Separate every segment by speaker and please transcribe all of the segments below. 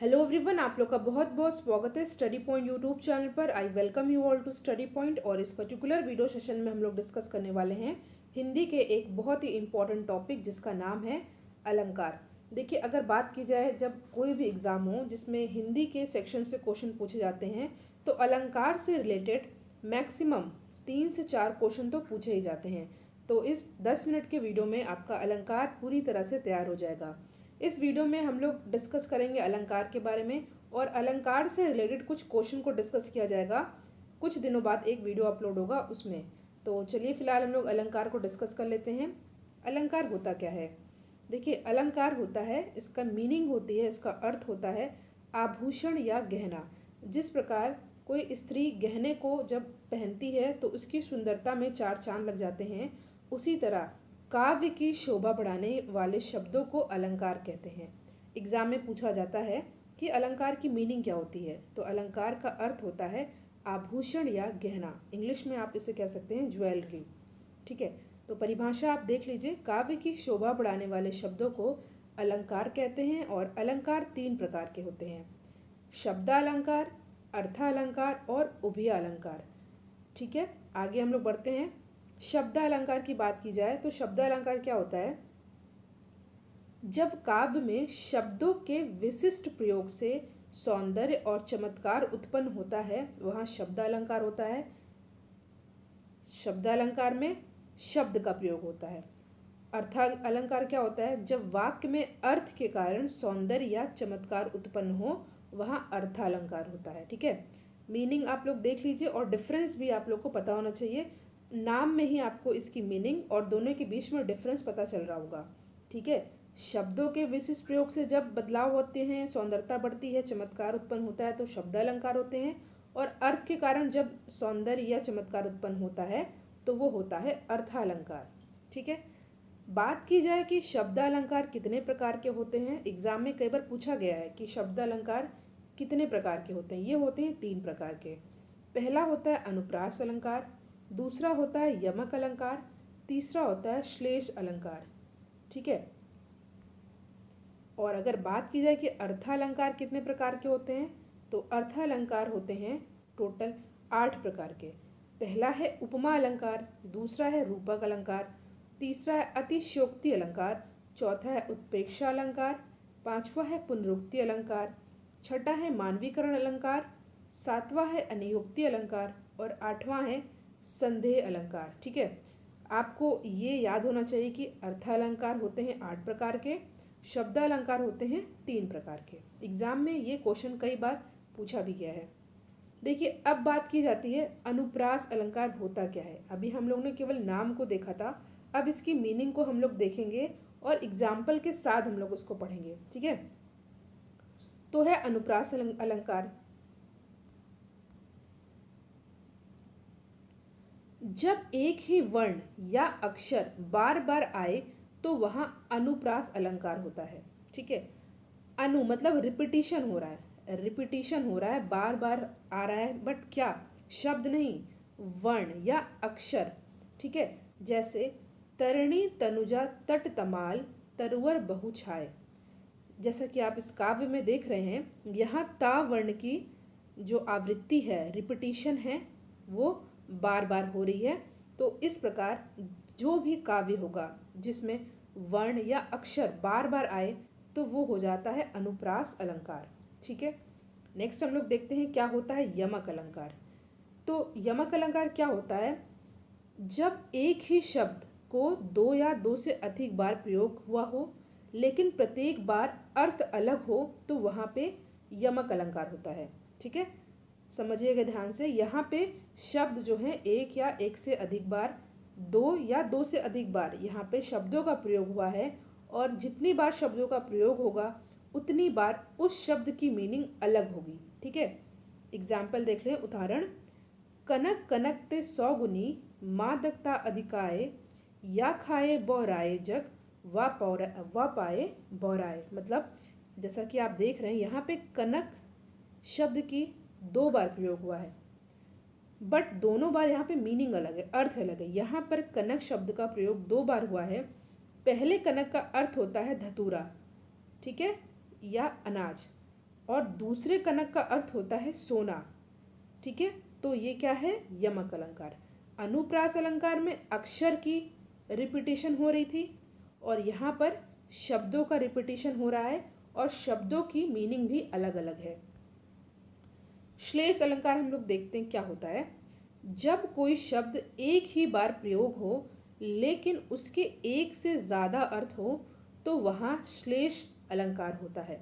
Speaker 1: Hello everyone, आप लोग का बहुत बहुत स्वागत है स्टडी पॉइंट यूट्यूब चैनल पर। I welcome you all to Study Point. और इस पर्टिकुलर वीडियो सेशन में हम लोग डिस्कस करने वाले हैं हिंदी के एक बहुत ही इम्पॉर्टेंट टॉपिक जिसका नाम है अलंकार। देखिए, अगर बात की जाए जब कोई भी एग्ज़ाम हो जिसमें हिंदी के सेक्शन से क्वेश्चन पूछे जाते हैं तो अलंकार से रिलेटेड मैक्सिमम 3 से 4 क्वेश्चन तो पूछे ही जाते हैं। तो इस 10 मिनट के वीडियो में आपका अलंकार पूरी तरह से तैयार हो जाएगा। इस वीडियो में हम लोग डिस्कस करेंगे अलंकार के बारे में और अलंकार से रिलेटेड कुछ क्वेश्चन को डिस्कस किया जाएगा। कुछ दिनों बाद एक वीडियो अपलोड होगा उसमें। तो चलिए फिलहाल हम लोग अलंकार को डिस्कस कर लेते हैं। अलंकार होता क्या है? देखिए, अलंकार होता है, इसका मीनिंग होती है, इसका अर्थ होता है आभूषण या गहना। जिस प्रकार कोई स्त्री गहने को जब पहनती है तो उसकी सुंदरता में 4 चांद लग जाते हैं, उसी तरह काव्य की शोभा बढ़ाने वाले शब्दों को अलंकार कहते हैं। एग्जाम में पूछा जाता है कि अलंकार की मीनिंग क्या होती है, तो अलंकार का अर्थ होता है आभूषण या गहना। इंग्लिश में आप इसे कह सकते हैं ज्वेलरी। ठीक है, तो परिभाषा आप देख लीजिए। काव्य की शोभा बढ़ाने वाले शब्दों को अलंकार कहते हैं और अलंकार 3 प्रकार के होते हैं: शब्दालंकार, अर्थालंकार और उभय अलंकार। ठीक है, आगे हम लोग बढ़ते हैं। शब्दालंकार की बात की जाए तो शब्दालंकार क्या होता है? जब काव्य में शब्दों के विशिष्ट प्रयोग से सौंदर्य और चमत्कार उत्पन्न होता है वहाँ शब्दालंकार होता है। शब्दालंकार में शब्द का प्रयोग होता है। अर्थालंकार क्या होता है? जब वाक्य में अर्थ के कारण सौंदर्य या चमत्कार उत्पन्न हो वहाँ अर्थालंकार होता है। ठीक है, मीनिंग आप लोग देख लीजिए और डिफरेंस भी आप लोग को पता होना चाहिए। नाम में ही आपको इसकी मीनिंग और दोनों के बीच में डिफरेंस पता चल रहा होगा। ठीक है, शब्दों के विशिष्ट प्रयोग से जब बदलाव होते हैं, सौंदर्यता बढ़ती है, चमत्कार उत्पन्न होता है तो शब्दालंकार होते हैं। और अर्थ के कारण जब सौंदर्य या चमत्कार उत्पन्न होता है तो वो होता है अर्थालंकार। ठीक है, बात की जाए कि शब्दालंकार कितने प्रकार के होते हैं। एग्जाम में कई बार पूछा गया है कि शब्दालंकार कितने प्रकार के होते हैं। ये होते हैं 3 प्रकार के। पहला होता है अनुप्रास अलंकार, दूसरा होता है यमक अलंकार, तीसरा होता है श्लेष अलंकार। ठीक है, और अगर बात की जाए कि अर्थालंकार कितने प्रकार के होते हैं तो अर्थालंकार होते हैं टोटल 8 प्रकार के। पहला है उपमा अलंकार, दूसरा है रूपक अलंकार, तीसरा है अतिशयोक्ति अलंकार, चौथा है उत्प्रेक्षा अलंकार, पांचवा है पुनरुक्ति अलंकार, छठा है मानवीकरण अलंकार, सातवां है अनियोक्ति अलंकार और आठवां है संदेह अलंकार। ठीक है, आपको ये याद होना चाहिए कि अर्थालंकार होते हैं 8 प्रकार के, शब्दालंकार होते हैं 3 प्रकार के। एग्जाम में ये क्वेश्चन कई बार पूछा भी गया है। देखिए, अब बात की जाती है अनुप्रास अलंकार होता क्या है। अभी हम लोग ने केवल नाम को देखा था, अब इसकी मीनिंग को हम लोग देखेंगे और एग्जाम्पल के साथ हम लोग उसको पढ़ेंगे। ठीक है, तो है अनुप्रास अलंकार। जब एक ही वर्ण या अक्षर बार बार आए तो वहां अनुप्रास अलंकार होता है। ठीक है, अनु मतलब रिपीटिशन हो रहा है, रिपीटिशन हो रहा है, बार बार आ रहा है, बट क्या शब्द नहीं, वर्ण या अक्षर। ठीक है, जैसे तरणि तनुजा तट तमाल तरुवर बहु छाए। जैसा कि आप इस काव्य में देख रहे हैं, यहाँ ता वर्ण की जो आवृत्ति है, रिपीटिशन है, वो बार बार हो रही है। तो इस प्रकार जो भी काव्य होगा जिसमें वर्ण या अक्षर बार बार आए तो वो हो जाता है अनुप्रास अलंकार। ठीक है, नेक्स्ट हम लोग देखते हैं क्या होता है यमक अलंकार। तो यमक अलंकार क्या होता है? जब एक ही शब्द को 2 या 2 से अधिक बार प्रयोग हुआ हो लेकिन प्रत्येक बार अर्थ अलग हो तो वहाँ पे यमक अलंकार होता है। ठीक है, समझिएगा ध्यान से। यहाँ पे शब्द जो है एक या एक से अधिक बार, 2 या 2 से अधिक बार यहाँ पे शब्दों का प्रयोग हुआ है और जितनी बार शब्दों का प्रयोग होगा उतनी बार उस शब्द की मीनिंग अलग होगी। ठीक है, एग्जाम्पल देख लें, उदाहरण, कनक कनक ते 100 गुनी मादकता अधिकाए या खाए बौराए जग वा पाए बौराए। मतलब जैसा कि आप देख रहे हैं यहाँ पे कनक शब्द की 2 बार प्रयोग हुआ है, बट दोनों बार यहाँ पे मीनिंग अलग है, अर्थ अलग है। यहाँ पर कनक शब्द का प्रयोग 2 बार हुआ है। पहले कनक का अर्थ होता है धतूरा, ठीक है, या अनाज, और दूसरे कनक का अर्थ होता है सोना। ठीक है, तो ये क्या है, यमक अलंकार। अनुप्रास अलंकार में अक्षर की रिपीटेशन हो रही थी और यहाँ पर शब्दों का रिपीटेशन हो रहा है और शब्दों की मीनिंग भी अलग अलग है। श्लेष अलंकार हम लोग देखते हैं क्या होता है। जब कोई शब्द एक ही बार प्रयोग हो लेकिन उसके एक से ज़्यादा अर्थ हो तो वहाँ श्लेष अलंकार होता है।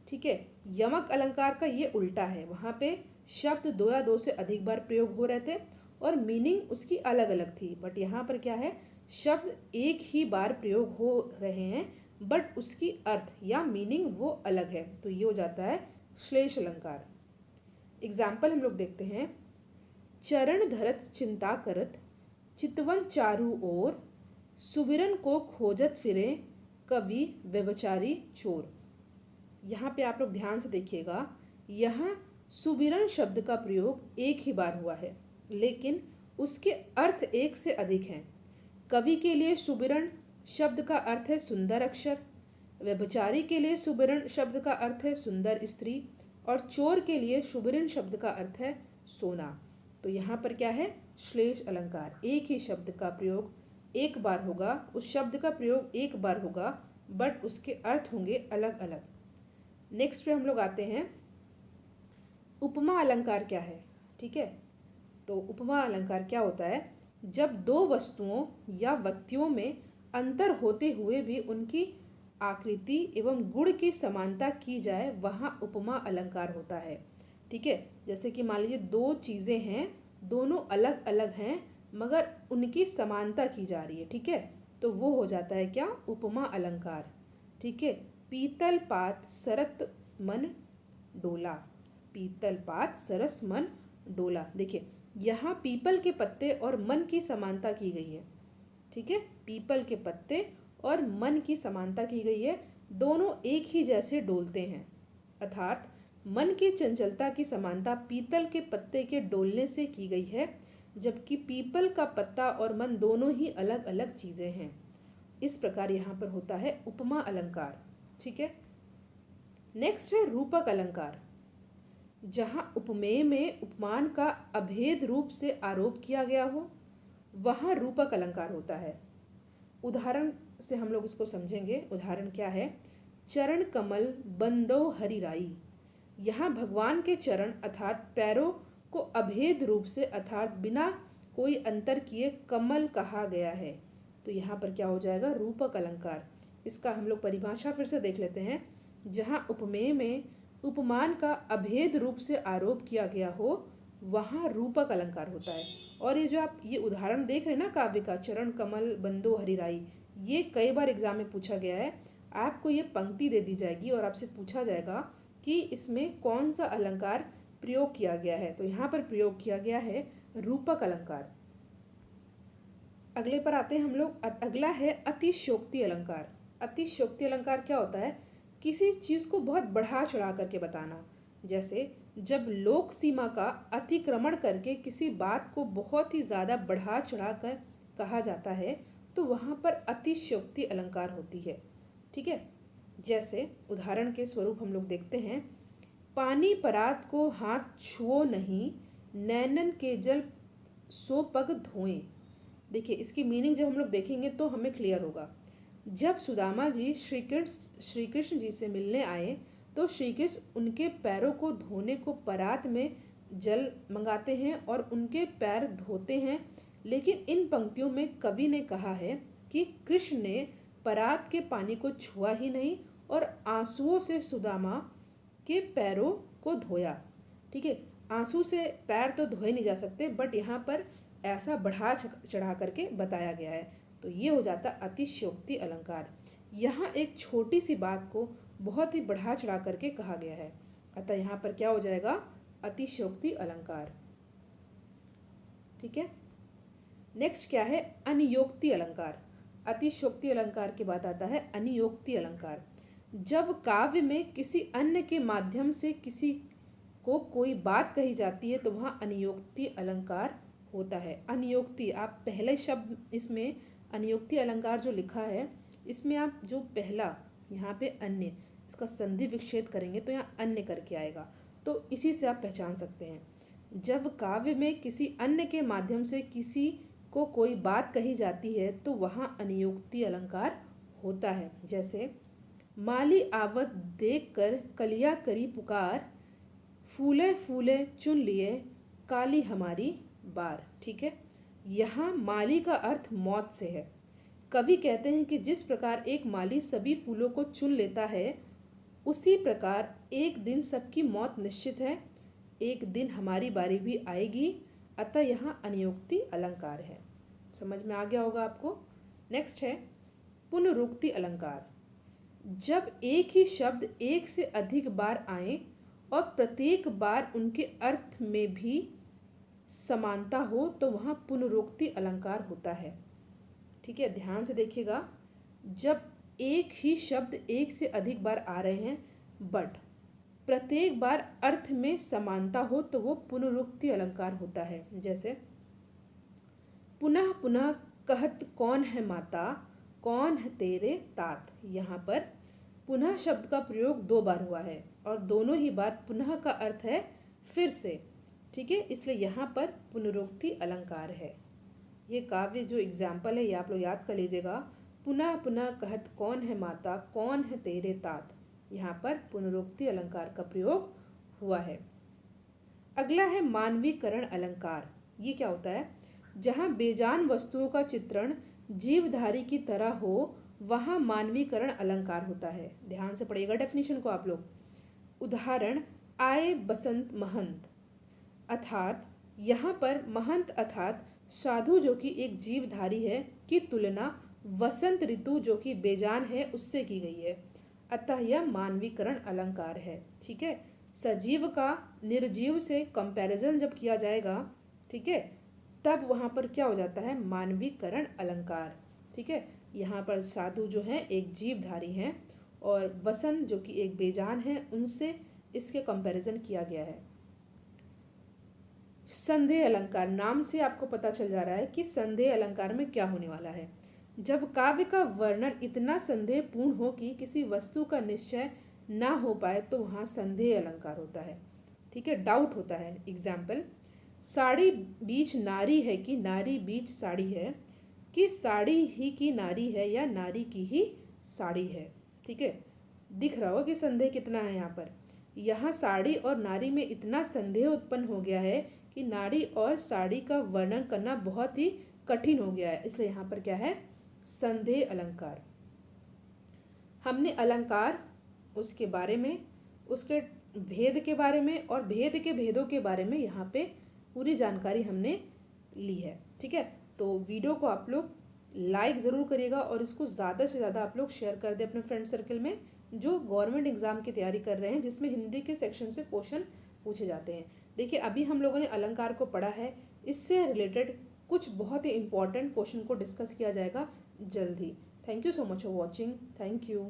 Speaker 1: ठीक है, यमक अलंकार का ये उल्टा है, वहाँ पे शब्द दो या दो से अधिक बार प्रयोग हो रहे थे और मीनिंग उसकी अलग अलग थी। बट यहाँ पर क्या है, शब्द एक ही बार प्रयोग हो रहे हैं बट उसकी अर्थ या मीनिंग वो अलग है, तो ये हो जाता है श्लेष अलंकार। एग्जाम्पल हम लोग देखते हैं। चरण धरत चिंता करत, चितवन चारू ओर, सुबिरन को खोजत फिरे, कवि व्यभिचारी चोर। यहाँ पे आप लोग ध्यान से देखिएगा, यहाँ सुबिरन शब्द का प्रयोग एक ही बार हुआ है लेकिन उसके अर्थ एक से अधिक हैं। कवि के लिए सुबिरन शब्द का अर्थ है सुंदर अक्षर, व्यभिचारी के लिए सुबिरन शब्द का अर्थ है सुंदर स्त्री और चोर के लिए सुबिरन शब्द का अर्थ है सोना। तो यहाँ पर क्या है, श्लेष अलंकार। एक ही शब्द का प्रयोग एक बार होगा, उस शब्द का प्रयोग एक बार होगा बट उसके अर्थ होंगे अलग अलग। नेक्स्ट पे हम लोग आते हैं, उपमा अलंकार क्या है। ठीक है, तो उपमा अलंकार क्या होता है, जब दो वस्तुओं या व्यक्तियों में अंतर होते हुए भी उनकी आकृति एवं गुण की समानता की जाए वहाँ उपमा अलंकार होता है। ठीक है, जैसे कि मान लीजिए दो चीज़ें हैं, दोनों अलग अलग हैं मगर उनकी समानता की जा रही है। ठीक है, तो वो हो जाता है क्या, उपमा अलंकार। ठीक है, पीतल पात सरत मन डोला, पीतल पात सरस मन डोला। देखिए यहाँ पीपल के पत्ते और मन की समानता की गई है। ठीक है, पीपल के पत्ते और मन की समानता की गई है, दोनों एक ही जैसे डोलते हैं। अर्थात मन की चंचलता की समानता पीतल के पत्ते के डोलने से की गई है, जबकि पीपल का पत्ता और मन दोनों ही अलग अलग चीज़ें हैं। इस प्रकार यहाँ पर होता है उपमा अलंकार। ठीक है, नेक्स्ट है रूपक अलंकार। जहाँ उपमेय में उपमान का अभेद रूप से आरोप किया गया हो वहाँ रूपक अलंकार होता है। उदाहरण से हम लोग इसको समझेंगे। उदाहरण क्या है, चरण कमल बंदो हरिराई। यहाँ भगवान के चरण अर्थात पैरों को अभेद रूप से अर्थात बिना कोई अंतर किए कमल कहा गया है। तो यहाँ पर क्या हो जाएगा, रूपक अलंकार। इसका हम लोग परिभाषा फिर से देख लेते हैं। जहाँ उपमेय में उपमान का अभेद रूप से आरोप किया गया हो वहाँ रूपक अलंकार होता है। और ये जो आप ये उदाहरण देख रहे हैं ना काव्य का, चरण कमल बंदो हरिराई, ये कई बार एग्जाम में पूछा गया है। आपको ये पंक्ति दे दी जाएगी और आपसे पूछा जाएगा कि इसमें कौन सा अलंकार प्रयोग किया गया है। तो यहाँ पर प्रयोग किया गया है रूपक अलंकार। अगले पर आते हैं हम लोग। अगला है अतिशयोक्ति अलंकार। अतिशयोक्ति अलंकार क्या होता है, किसी चीज़ को बहुत बढ़ा चढ़ा करके बताना। जैसे जब लोक सीमा का अतिक्रमण करके किसी बात को बहुत ही ज़्यादा बढ़ा चढ़ा कर कहा जाता है तो वहाँ पर अतिशयोक्ति अलंकार होती है। ठीक है, जैसे उदाहरण के स्वरूप हम लोग देखते हैं, पानी परात को हाथ छुओ नहीं, नैनन के जल सो पग धोएं। देखिए इसकी मीनिंग जब हम लोग देखेंगे तो हमें क्लियर होगा। जब सुदामा जी श्री कृष्ण जी से मिलने आए तो श्री कृष्ण उनके पैरों को धोने को परात में जल मंगाते हैं और उनके पैर धोते हैं। लेकिन इन पंक्तियों में कवि ने कहा है कि कृष्ण ने परात के पानी को छुआ ही नहीं और आंसुओं से सुदामा के पैरों को धोया। ठीक है, आंसू से पैर तो धोए नहीं जा सकते बट यहाँ पर ऐसा बढ़ा चढ़ा करके बताया गया है। तो ये हो जाता अतिशयोक्ति अलंकार। यहाँ एक छोटी सी बात को बहुत ही बढ़ा चढ़ा करके कहा गया है, अतः यहाँ पर क्या हो जाएगा, अतिशयोक्ति अलंकार। ठीक है, नेक्स्ट क्या है, अनियोक्ति अलंकार। अतिशयोक्ति अलंकार के बाद आता है अनियोक्ति अलंकार। जब काव्य में किसी अन्य के माध्यम से किसी को कोई बात कही जाती है तो वहाँ अनियोक्ति अलंकार होता है। अनियोक्ति, आप पहले शब्द इसमें अनियोक्ति अलंकार जो लिखा है इसमें आप जो पहला यहाँ पे अन्य, इसका संधि विच्छेद करेंगे तो यहाँ अन्य करके आएगा, तो इसी से आप पहचान सकते हैं। जब काव्य में किसी अन्य के माध्यम से किसी को कोई बात कही जाती है तो वहाँ अनियोक्ति अलंकार होता है। जैसे माली आवत देख कर कलिया करी पुकार, फूले फूले चुन लिए काली हमारी बार। ठीक है, यहाँ माली का अर्थ मौत से है। कवि कहते हैं कि जिस प्रकार एक माली सभी फूलों को चुन लेता है, उसी प्रकार एक दिन सबकी मौत निश्चित है, एक दिन हमारी बारी भी आएगी, अतः यहाँ अनियोक्ति अलंकार है। समझ में आ गया होगा आपको। नेक्स्ट है पुनरुक्ति अलंकार। जब एक ही शब्द एक से अधिक बार आए और प्रत्येक बार उनके अर्थ में भी समानता हो तो वहाँ पुनरुक्ति अलंकार होता है। ठीक है, ध्यान से देखिएगा। जब एक ही शब्द एक से अधिक बार आ रहे हैं बट प्रत्येक बार अर्थ में समानता हो तो वो पुनरुक्ति अलंकार होता है। जैसे पुनः पुनः कहत कौन है माता, कौन है तेरे तात। यहाँ पर पुनः शब्द का प्रयोग 2 बार हुआ है और दोनों ही बार पुनः का अर्थ है फिर से। ठीक है, इसलिए यहाँ पर पुनरुक्ति अलंकार है। ये काव्य जो एग्जाम्पल है ये आप लोग याद कर लीजिएगा। पुनः पुनः कहत कौन है माता, कौन है तेरे तात। यहाँ पर पुनरुक्ति अलंकार का प्रयोग हुआ है। अगला है मानवीकरण अलंकार। ये क्या होता है? जहाँ बेजान वस्तुओं का चित्रण जीवधारी की तरह हो वहाँ मानवीकरण अलंकार होता है। ध्यान से पढ़िएगा डेफिनेशन को आप लोग। उदाहरण आए बसंत महंत, अर्थात यहाँ पर महंत अर्थात साधु जो कि एक जीवधारी है की तुलना वसंत ऋतु जो कि बेजान है उससे की गई है, अतः यह मानवीकरण अलंकार है। ठीक है, सजीव का निर्जीव से कंपैरिजन जब किया जाएगा, ठीक है, तब वहाँ पर क्या हो जाता है? मानवीकरण अलंकार। ठीक है, यहाँ पर साधु जो है एक जीवधारी हैं और वसंत जो कि एक बेजान है उनसे इसके कंपैरिजन किया गया है। संदेह अलंकार, नाम से आपको पता चल जा रहा है कि संदेह अलंकार में क्या होने वाला है। जब काव्य का वर्णन इतना संदेहपूर्ण हो कि किसी वस्तु का निश्चय ना हो पाए तो वहाँ संदेह अलंकार होता है। ठीक है, डाउट होता है। एग्जाम्पल, साड़ी बीच नारी है कि नारी बीच साड़ी है, कि साड़ी ही की नारी है या नारी की ही साड़ी है। ठीक है, दिख रहा हो कि संदेह कितना है यहाँ पर। यहाँ साड़ी और नारी में इतना संदेह उत्पन्न हो गया है कि नारी और साड़ी का वर्णन करना बहुत ही कठिन हो गया है, इसलिए यहाँ पर क्या है? संदेह अलंकार। हमने अलंकार, उसके बारे में, उसके भेद के बारे में और भेद के भेदों के बारे में यहाँ पे पूरी जानकारी हमने ली है। ठीक है, तो वीडियो को आप लोग लाइक ज़रूर करिएगा और इसको ज़्यादा से ज़्यादा आप लोग शेयर कर दें अपने फ्रेंड सर्कल में जो गवर्नमेंट एग्जाम की तैयारी कर रहे हैं जिसमें हिंदी के सेक्शन से क्वेश्चन पूछे जाते हैं। देखिए, अभी हम लोगों ने अलंकार को पढ़ा है, इससे रिलेटेड कुछ बहुत ही इंपॉर्टेंट क्वेश्चन को डिस्कस किया जाएगा जल्द ही। Thank you so much for watching. Thank you.